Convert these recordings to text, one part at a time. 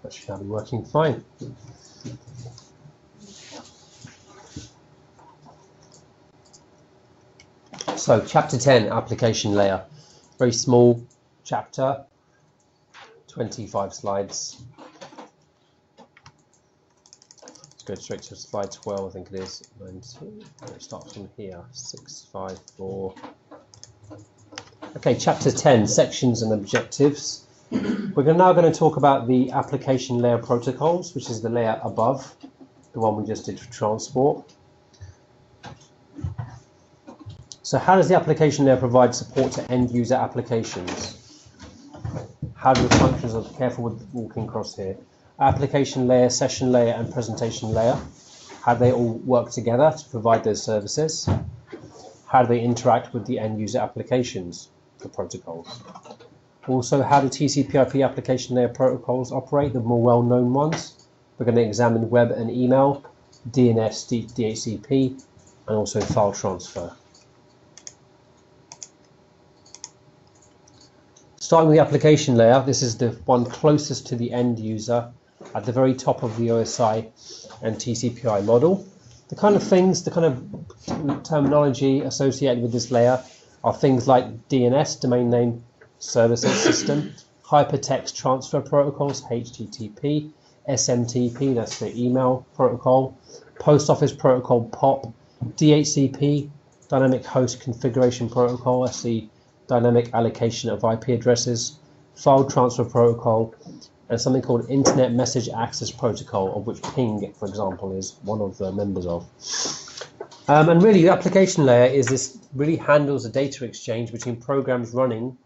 That should now be working fine. So, chapter 10, application layer. Very small chapter, 25 slides. Let's go straight to slide 12, I think it is. It starts from here, 6, 5, 4. Okay, chapter 10, sections and objectives. We're now going to talk about the application layer protocols, which is the layer above, the one we just did for transport. So how does the application layer provide support to end user applications? How do the functions of, careful with walking across here, application layer, session layer and presentation layer, how do they all work together to provide those services? How do they interact with the end user applications, the protocols? Also, how do TCP/IP application layer protocols operate, the more well-known ones? We're going to examine web and email, DNS, DHCP, and also file transfer. Starting with the application layer, this is the one closest to the end user at the very top of the OSI and TCP/IP model. The kind of things, the kind of terminology associated with this layer are things like DNS, domain name services system, hypertext transfer protocols, HTTP, SMTP, that's the email protocol, post office protocol, POP, DHCP, dynamic host configuration protocol, that's the dynamic allocation of IP addresses, file transfer protocol, and something called Internet Message Access Protocol, of which Ping, for example, is one of the members of. And really, the application layer is this really handles the data exchange between programs running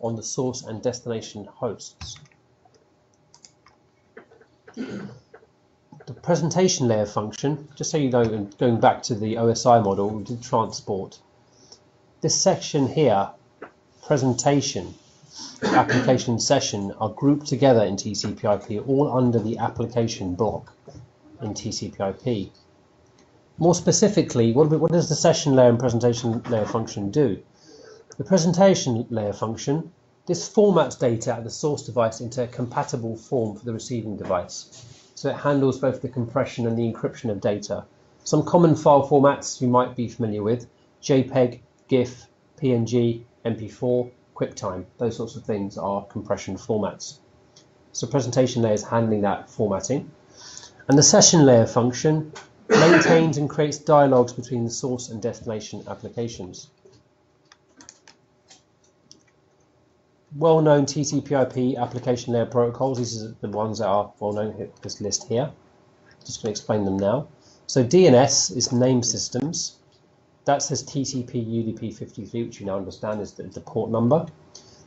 on the source and destination hosts. The presentation layer function, just so you know, going back to the OSI model, we did transport. This section here, presentation, application session, are grouped together in TCP/IP, all under the application block in TCP/IP. More specifically, what does the session layer and presentation layer function do? The presentation layer function, this formats data at the source device into a compatible form for the receiving device. So it handles both the compression and the encryption of data. Some common file formats you might be familiar with, JPEG, GIF, PNG, MP4, QuickTime, those sorts of things are compression formats. So presentation layer is handling that formatting. And the session layer function maintains and creates dialogues between the source and destination applications. Well-known TCP/IP application layer protocols, these are the ones that are well-known, this list here. Just going to explain them now. So DNS is name systems. That says TCP UDP 53, which you now understand is the port number.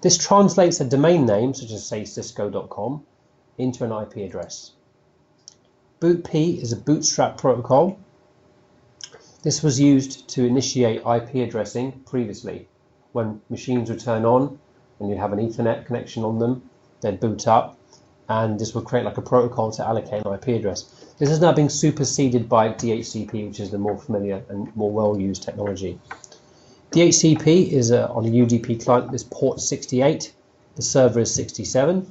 This translates a domain name, such as say cisco.com, into an IP address. BootP is a bootstrap protocol. This was used to initiate IP addressing previously. When machines would turn on and you'd have an Ethernet connection on them, they'd boot up, and this would create like a protocol to allocate an IP address. This is now being superseded by DHCP, which is the more familiar and more well-used technology. DHCP is on a UDP client, this port 68, the server is 67,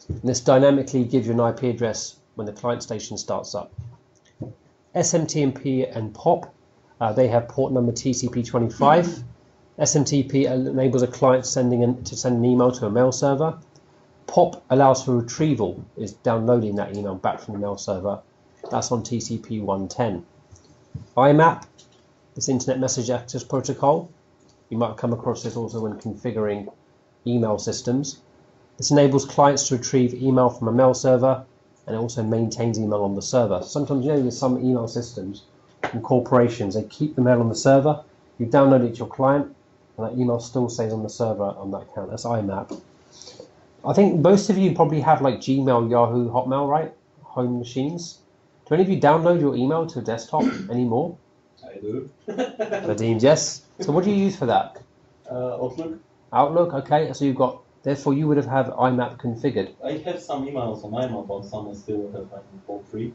and this dynamically gives you an IP address when the client station starts up. SMTP and POP, they have port number TCP25. SMTP enables a client to send an email to a mail server. POP allows for retrieval, is downloading that email back from the mail server. That's on TCP 110. IMAP, this Internet Message Access Protocol, you might come across this also when configuring email systems. This enables clients to retrieve email from a mail server, and it also maintains email on the server. Sometimes, you know, with some email systems and corporations, they keep the mail on the server, you download it to your client, and that email still stays on the server on that account. That's IMAP. I think most of you probably have like Gmail, Yahoo, Hotmail, right? Home machines. Do any of you download your email to a desktop anymore? I do. Nadeem, yes. So what do you use for that? Outlook. Outlook, okay. So you've got, therefore you would have IMAP configured. I have some emails on IMAP, but some I still have for free.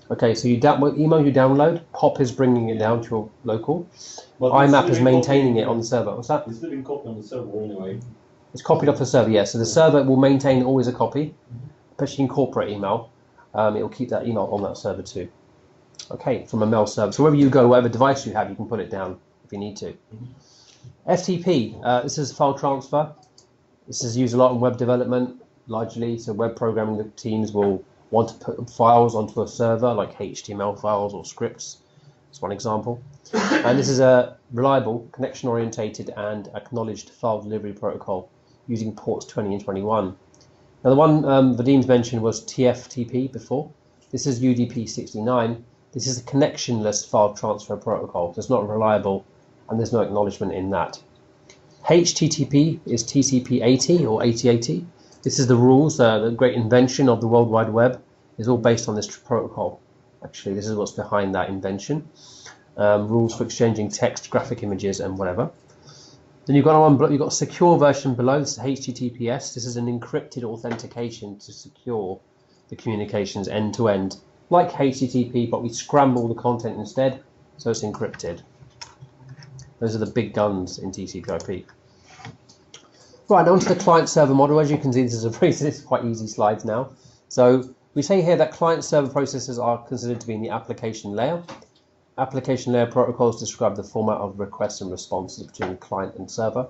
Okay, so what email you download, POP is bringing it down to your local. But IMAP is maintaining it on the server. What's that? It's living copy on the server anyway. It's copied off the server, yes. So the server will maintain always a copy, especially in corporate email, it will keep that email on that server too. Okay, from a mail server. So wherever you go, whatever device you have, you can put it down if you need to. FTP, this is file transfer. This is used a lot in web development, largely. So web programming teams will want to put files onto a server, like HTML files or scripts. That's one example. And this is a reliable, connection-orientated and acknowledged file delivery protocol using ports 20 and 21. Now the one Vadim's mentioned was TFTP before. This is UDP 69. This is a connectionless file transfer protocol. So it's not reliable and there's no acknowledgement in that. HTTP is TCP 80 or 8080. This is the rules, the great invention of the World Wide Web is all based on this protocol. Actually, this is what's behind that invention. Rules for exchanging text, graphic images, and whatever. Then you've got a secure version below. This is HTTPS. This is an encrypted authentication to secure the communications end to end, like HTTP, but we scramble the content instead, so it's encrypted. Those are the big guns in TCP/IP. Right, now onto the client-server model. As you can see, this is quite easy slides now. So we say here that client-server processes are considered to be in the application layer. Application layer protocols describe the format of requests and responses between client and server.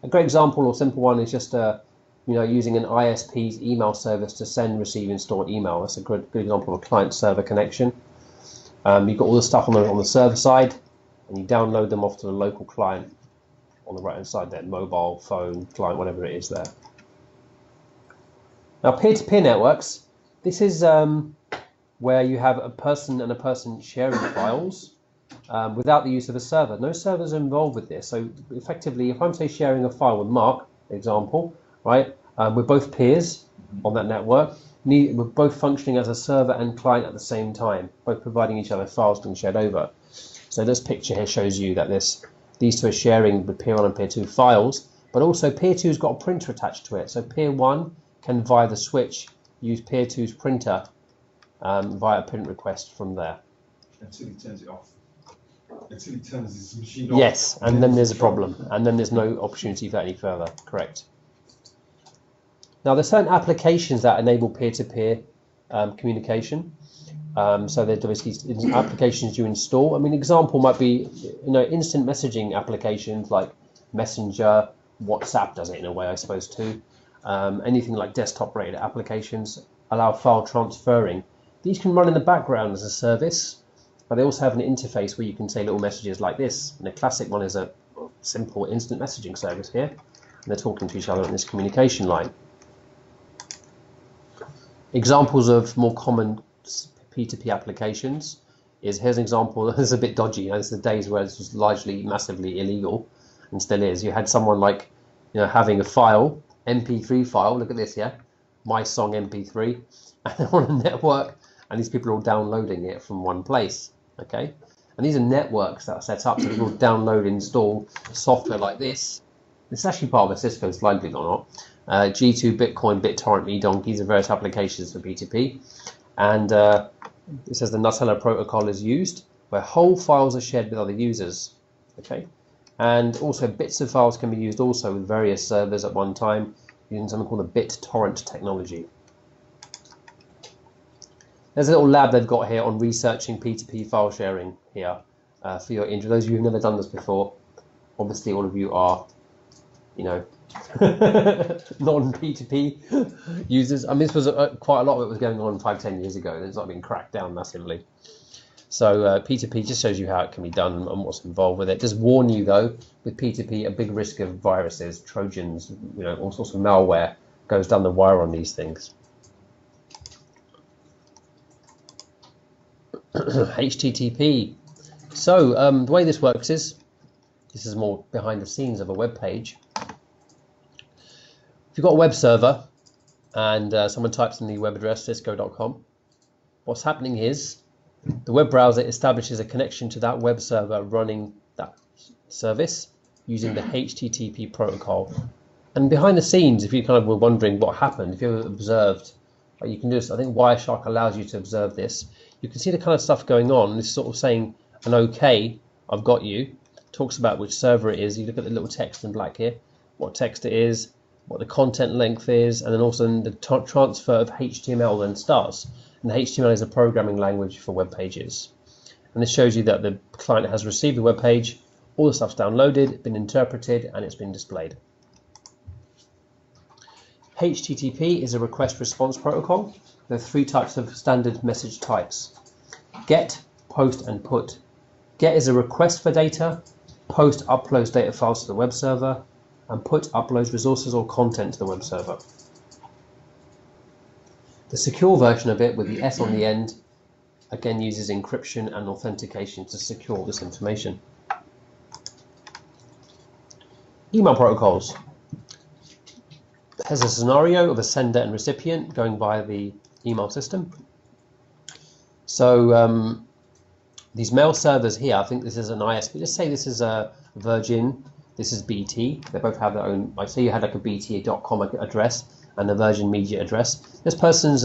A great example or simple one is just using an ISP's email service to send, receive, and store email. That's a good example of a client-server connection. You've got all the stuff on the server side, and you download them off to the local client on the right-hand side there, mobile, phone, client, whatever it is there. Now, peer-to-peer networks, this is where you have a person and a person sharing files without the use of a server. No servers are involved with this. So effectively, if I'm say sharing a file with Mark, example, right, we're both peers on that network. We're both functioning as a server and client at the same time, both providing each other files being shared over. So this picture here shows you that these two are sharing with peer 1 and peer 2 files, but also peer 2's got a printer attached to it. So peer 1 can, via the switch, use peer 2's printer via a print request from there. Until he turns it off. Until he turns his machine off. Yes, and then there's a problem, and then there's no opportunity for any further. Correct. Now, there's certain applications that enable peer-to-peer communication. So there's obviously applications you install. I mean, example might be, instant messaging applications like Messenger, WhatsApp does it in a way, I suppose, too. Anything like desktop-rated applications allow file transferring. These can run in the background as a service, but they also have an interface where you can say little messages like this. And the classic one is a simple instant messaging service here, and they're talking to each other on this communication line. Examples of more common P2P applications is, here's an example. This is a bit dodgy. This is the days where this was largely massively illegal, and still is. You had someone like, having a file, MP3 file. Look at this, yeah, my song MP3, and on a network, and these people are all downloading it from one place. Okay, and these are networks that are set up so people download, install software like this. This is actually part of a Cisco slide, believe it or not. G2, Bitcoin, BitTorrent, eDonkey, are various applications for P2P. And it says the Nutella protocol is used where whole files are shared with other users. Okay, and also bits of files can be used also with various servers at one time using something called the BitTorrent technology. There's a little lab they've got here on researching P2P file sharing here for your interest. Those of you who've never done this before, obviously all of you are, non-P2P users. I mean, this was quite a lot of it was going on 5-10 years ago, and it's not been cracked down massively. So P2P just shows you how it can be done and what's involved with it. Just warn you though, with P2P, a big risk of viruses, Trojans, all sorts of malware goes down the wire on these things. HTTP. So the way this works is, this is more behind the scenes of a web page. If you've got a web server and someone types in the web address cisco.com, what's happening is the web browser establishes a connection to that web server running that service using the HTTP protocol. And behind the scenes, if you kind of were wondering what happened, if you ever observed, you can just, I think Wireshark allows you to observe this. You can see the kind of stuff going on. This is sort of saying an OK, I've got you. Talks about which server it is. You look at the little text in black here, what text it is, what the content length is, and then also the transfer of HTML then starts. And the HTML is a programming language for web pages. And this shows you that the client has received the web page, all the stuff's downloaded, been interpreted, and it's been displayed. HTTP is a request response protocol. There are 3 types of standard message types: GET, POST, and PUT. GET is a request for data, POST uploads data files to the web server, and PUT uploads resources or content to the web server. The secure version of it, with the S on the end, again uses encryption and authentication to secure this information. Email protocols. Has a scenario of a sender and recipient going via the email system. So these mail servers here, I think this is an ISP. Let's say this is a Virgin, this is BT. They both have their own. I say you had like a BT.com address and a Virgin Media address. This person's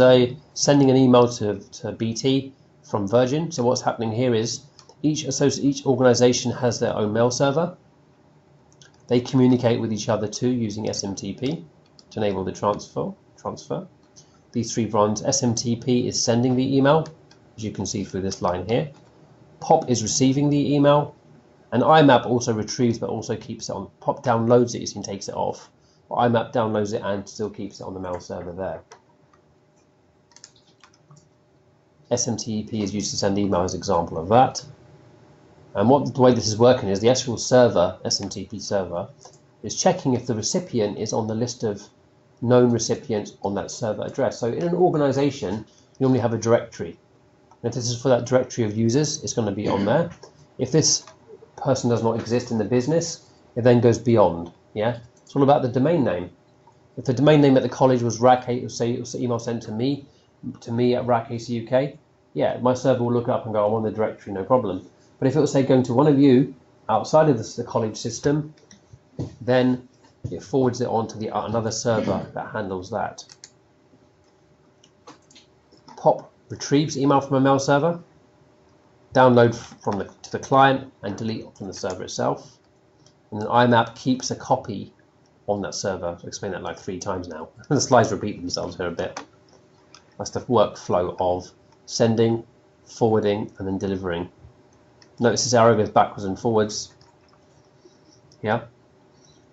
sending an email to BT from Virgin. So what's happening here is each organization has their own mail server. They communicate with each other too using SMTP to enable the transfer. These 3 runs. SMTP is sending the email, as you can see through this line here. POP is receiving the email, and IMAP also retrieves but also keeps it on. POP downloads it and takes it off. But IMAP downloads it and still keeps it on the mail server there. SMTP is used to send email as an example of that. And the way this is working is the actual server, SMTP server, is checking if the recipient is on the list of known recipients on that server address. So in an organization, you normally have a directory. And if this is for that directory of users, it's going to be on there. If this person does not exist in the business, it then goes beyond. Yeah, it's all about the domain name. If the domain name at the college was RAC, say it was email sent to me at RAC AC UK, yeah, my server will look up and go, I'm on the directory, no problem. But if it was, say, going to one of you outside of the college system, then it forwards it on to another server that handles that. POP retrieves email from a mail server, download to the client, and delete from the server itself. And then IMAP keeps a copy on that server. I've explained that like 3 times now. The slides repeat themselves here a bit. That's the workflow of sending, forwarding, and then delivering. Notice this arrow goes backwards and forwards. Yeah.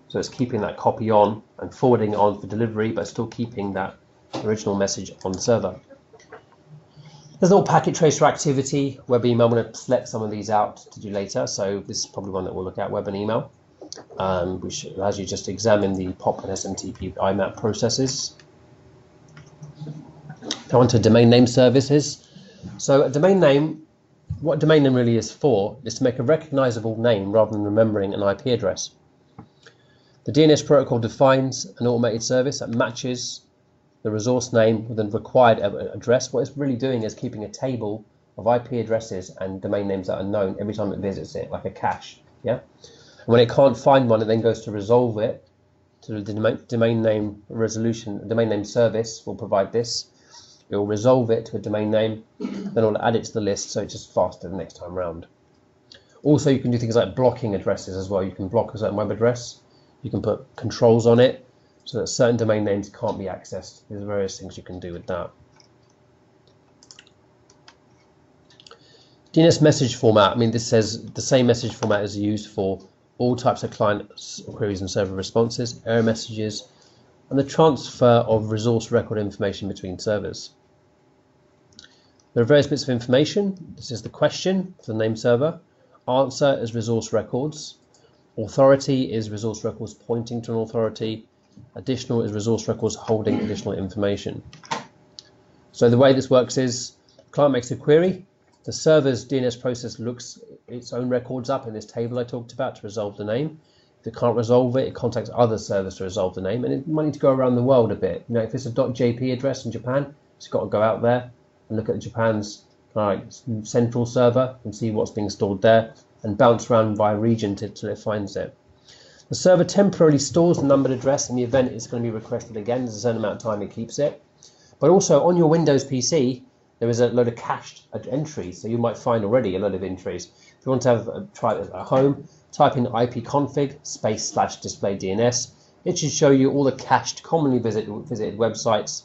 So it's keeping that copy on and forwarding it on for delivery, but still keeping that original message on the server. There's a little packet tracer activity, web email. I'm going to select some of these out to do later. So this is probably one that we'll look at, web and email, which allows you just to examine the POP and SMTP IMAP processes. Now onto domain name services. So a domain name, what a domain name really is for is to make a recognizable name rather than remembering an IP address. The DNS protocol defines an automated service that matches the resource name with the required address. What it's really doing is keeping a table of IP addresses and domain names that are known every time it visits it, like a cache. Yeah. And when it can't find one, it then goes to resolve it to the domain name resolution. Domain name service will provide this. It will resolve it to a domain name, then it will add it to the list so it's just faster the next time round. Also, you can do things like blocking addresses as well. You can block a certain web address. You can put controls on it so that certain domain names can't be accessed. There's various things you can do with that. DNS message format. I mean, this says the same message format is used for all types of client queries and server responses, error messages, and the transfer of resource record information between servers. There are various bits of information. This is the question for the name server. Answer is resource records. Authority is resource records pointing to an authority. Additional is resource records holding additional information. So the way this works is client makes a query. The server's DNS process looks its own records up in this table I talked about to resolve the name. If it can't resolve it, it contacts other servers to resolve the name, and it might need to go around the world a bit. You know, if it's a .jp address in Japan, it's got to go out there and look at Japan's central server and see what's being stored there, and bounce around by region till it finds it. The server temporarily stores the numbered address in the event it's going to be requested again. There's a certain amount of time it keeps it. But also on your Windows PC, there is a load of cached entries, so you might find already a load of entries. If you want to try it at home, type in ipconfig /display DNS, It should show you all the cached, commonly visited websites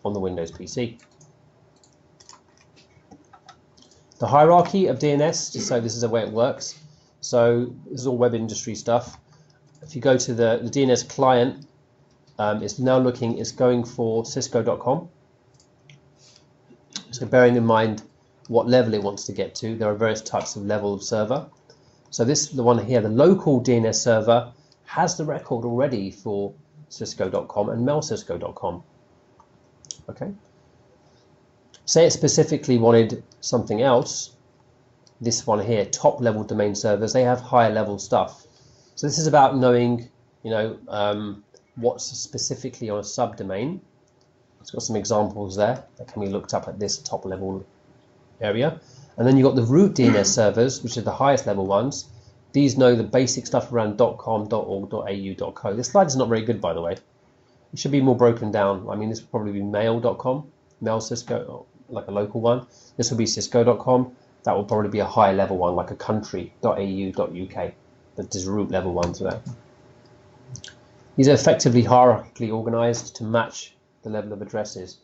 on the Windows PC. The hierarchy of DNS, just so this is the way it works. So this is all web industry stuff. If you go to the DNS client, it's going for cisco.com. So bearing in mind what level it wants to get to, there are various types of level of server. So the one here, the local DNS server, has the record already for cisco.com and mailcisco.com. Okay. Say it specifically wanted something else. This one here, top level domain servers, they have higher level stuff. So this is about knowing, what's specifically on a subdomain. It's got some examples there that can be looked up at this top level area. And then you've got the root DNS servers, which are the highest level ones. These know the basic stuff around .com, .org, .au, .co. This slide is not very good, by the way. It should be more broken down. I mean, this would probably be mail.com, mail Cisco, like a local one. This will be cisco.com. That will probably be a high level one, like a country, .au, .uk. That is root level ones there. These are effectively hierarchically organized to match the level of addresses.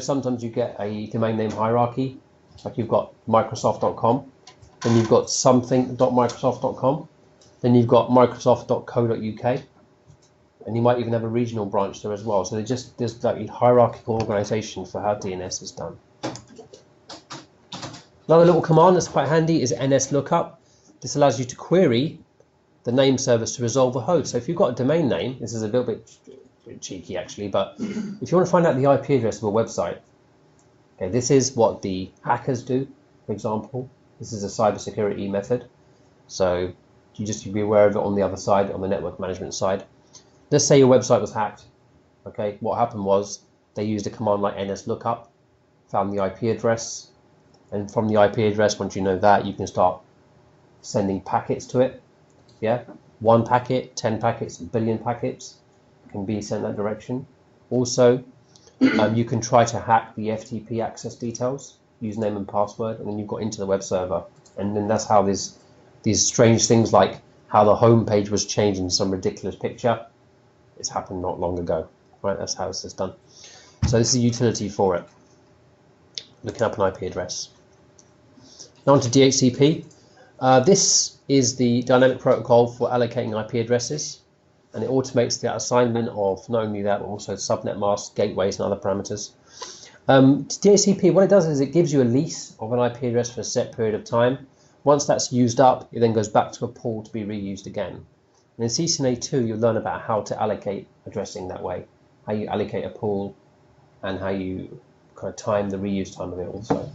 Sometimes you get a domain name hierarchy, like you've got Microsoft.com, then you've got something.microsoft.com, then you've got Microsoft.co.uk, and you might even have a regional branch there as well. So there's like a hierarchical organization for how DNS is done. Another little command that's quite handy is NSLOOKUP. This allows you to query the name service to resolve a host. So if you've got a domain name, this is a little bit cheeky actually, but if you want to find out the IP address of a website, okay, this is what the hackers do, for example. This is a cybersecurity method. So you just be aware of it on the other side, on the network management side. Let's say your website was hacked. Okay, what happened was they used a command like NSLOOKUP, found the IP address, and from the IP address, once you know that, you can start sending packets to it. Yeah, 1 packet, 10 packets, a billion packets can be sent that direction. Also, you can try to hack the FTP access details, username and password, and then you've got into the web server. And then that's how these strange things like how the home page was changed in some ridiculous picture. It's happened not long ago, right? That's how this is done. So this is a utility for it. Looking up an IP address. Now on to DHCP. This is the dynamic protocol for allocating IP addresses, and it automates the assignment of not only that, but also subnet masks, gateways, and other parameters. DHCP, what it does is it gives you a lease of an IP address for a set period of time. Once that's used up, it then goes back to a pool to be reused again. And in CCNA 2, you'll learn about how to allocate addressing that way, how you allocate a pool, and how you kind of time the reuse time of it also.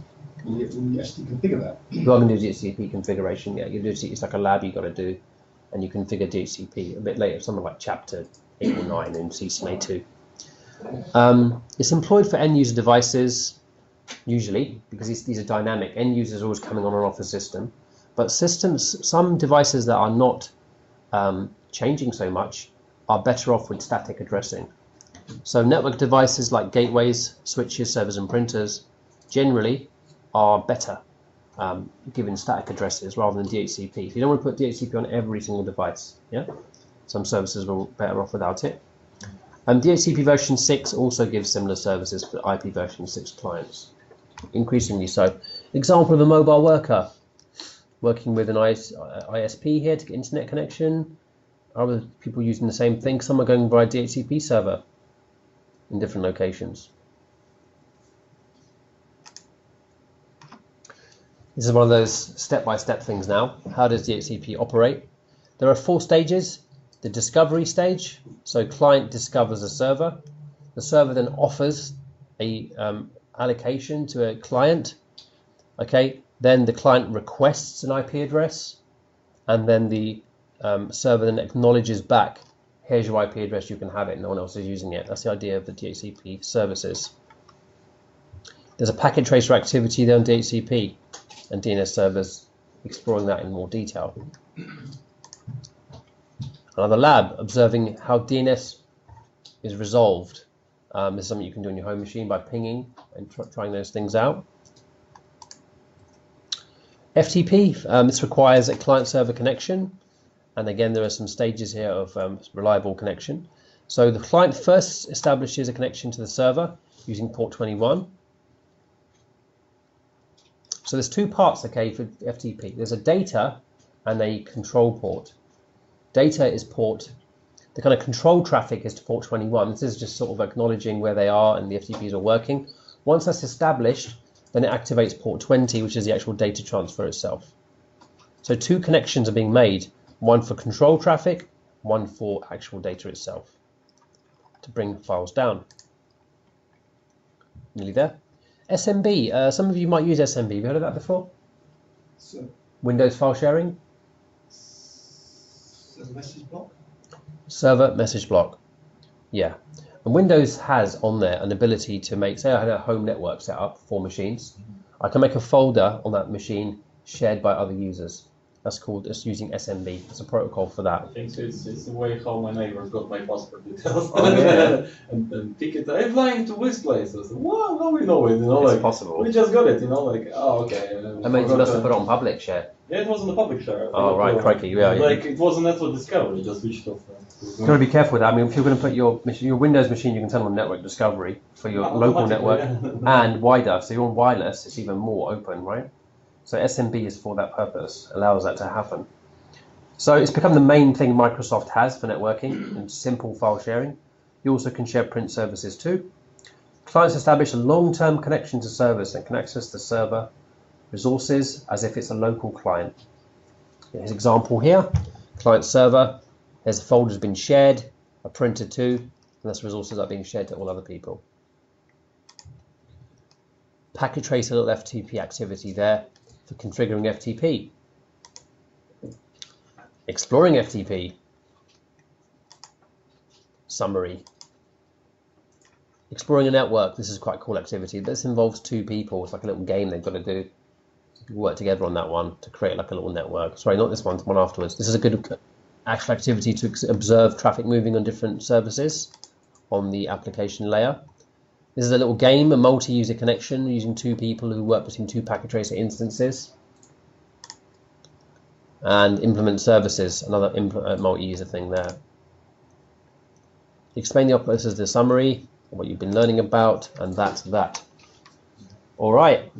You actually configure that. You're going to do DHCP configuration, yeah. It's like a lab you've got to do, and you configure DHCP a bit later, something like chapter 8 or 9 in CCNA 2. It's employed for end user devices, usually, because these are dynamic. End users are always coming on and off the system. But some devices that are not changing so much are better off with static addressing. So network devices like gateways, switches, servers, and printers generally are better given static addresses rather than DHCP. So you don't want to put DHCP on every single device. Yeah, some services are better off without it. DHCP version 6 also gives similar services for IP version 6 clients, increasingly so. Example of a mobile worker working with an ISP here to get internet connection. Other people using the same thing. Some are going by DHCP server in different locations. This is one of those step-by-step things now. How does DHCP operate? There are 4 stages. The discovery stage, so client discovers a server. The server then offers a allocation to a client. Okay, then the client requests an IP address, and then the server then acknowledges back, here's your IP address, you can have it, no one else is using it. That's the idea of the DHCP services. There's a packet tracer activity there on DHCP and DNS servers, exploring that in more detail. Another lab, observing how DNS is resolved. This is something you can do on your home machine by pinging and trying those things out. FTP, this requires a client-server connection. And again, there are some stages here of reliable connection. So the client first establishes a connection to the server using port 21. So there's two parts, okay, for FTP. There's a data and a control port. Data is port, the kind of control traffic is to port 21. This is just sort of acknowledging where they are and the FTPs are working. Once that's established, then it activates port 20, which is the actual data transfer itself. So two connections are being made, one for control traffic, one for actual data itself, to bring files down. Nearly there. SMB, some of you might use SMB. Have you heard of that before? So, Windows file sharing? message block? Server message block. Yeah. And Windows has on there an ability to make, say I had a home network set up for machines. I can make a folder on that machine shared by other users. That's called, it's using SMB. It's a protocol for that. I think so it's the way how my neighbors got my passport details. Oh, yeah. and pick it. I'm flying to this place. I said, wow, how we know it? You know, It's like possible. we just got it. You know, like oh okay. I mean, you must have put it on public share. Yeah, it wasn't a public share. Oh, right, crikey, yeah. Like it was a network discovery. Just switched off. You've got to be careful with that. I mean, if you're going to put your Windows machine, you can turn on network discovery for your local network and wider. So you're on wireless, it's even more open, right? So SMB is for that purpose, allows that to happen. So it's become the main thing Microsoft has for networking and simple file sharing. You also can share print services too. Clients establish a long-term connection to servers and can access the server resources as if it's a local client. Here's an example here. Client server, there's a folder has been shared, a printer too, and those resources are being shared to all other people. Packet tracer, little FTP activity there for configuring FTP. Exploring FTP. Summary. Exploring a network. This is quite a cool activity. This involves two people. It's like a little game they've got to do. Work together on that one to create like a little network. Sorry, not this one, one afterwards. This is a good actual activity to observe traffic moving on different services on the application layer. This is a little game, a multi-user connection using two people who work between two packet tracer instances. And implement services, another multi-user thing there. Explain the this is the summary, what you've been learning about, and that's that. All right.